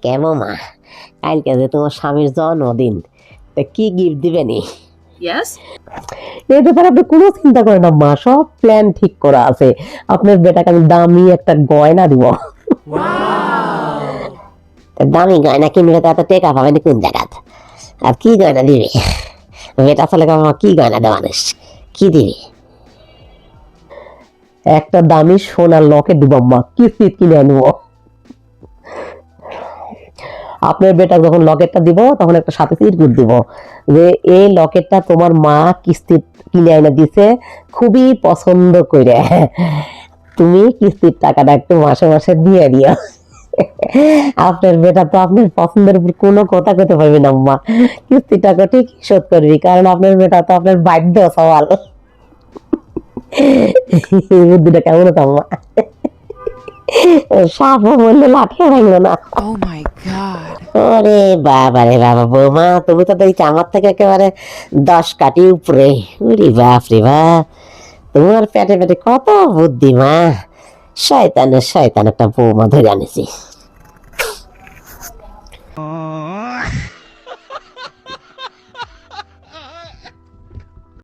কেমন মা, কালকে যে তোমার স্বামীর জন্মদিন, তা কি গিফট দিবেনি? Yes? এই ব্যাপারে আপনি কোনো চিন্তা করেন না মা, সব প্ল্যান ঠিক করা আছে। আপনার বেটাকে আমি দামি একটা গয়না দিব। তা দামি গয়না কিনলে তো এত টেকা পাবেন কোন জায়গাত? আর কি গয়না দিবে? বেটা ছেলেকে আমার কি গয়না দেওয়া মানুষ, কি দিবি? একটা দামি সোনার লকেট দিব মা, কিস্তিত কিনে আনবো। আপনার বেটা যখন লকেটটা দিব তখন একটা সাথে চিরকুট দিব যে এই লকেটটা তোমার মা কিস্তিত কিনে আইনা দিছে, খুবই পছন্দ করে, তুমি কিস্তির টাকাটা একটু মাসে মাসে দিয়ে দিও। আপনার বেটা তো আপনার পছন্দের উপর কোনো কথা কইতে পারবে না মা, কিস্তির টাকা ঠিক শোধ করবি, কারণ আপনার বেটা তো আপনার বাধ্য সওয়াল। এই বুদ্ধিটা কেমন হতো মা? সাপও বললে লাঠিও ভাঙলো না। Oh my god. ওরে বাবা রে বাবা, বৌমা তুমি তো দেখছি আমার থেকে একেবারে 10 কাঠি উপরে। ওরে বাপ রে বাপ, তোমার পেটে পেটে কত বুদ্ধি মা। শয়তানের শয়তান একটা বৌমা ধরে আনেছি।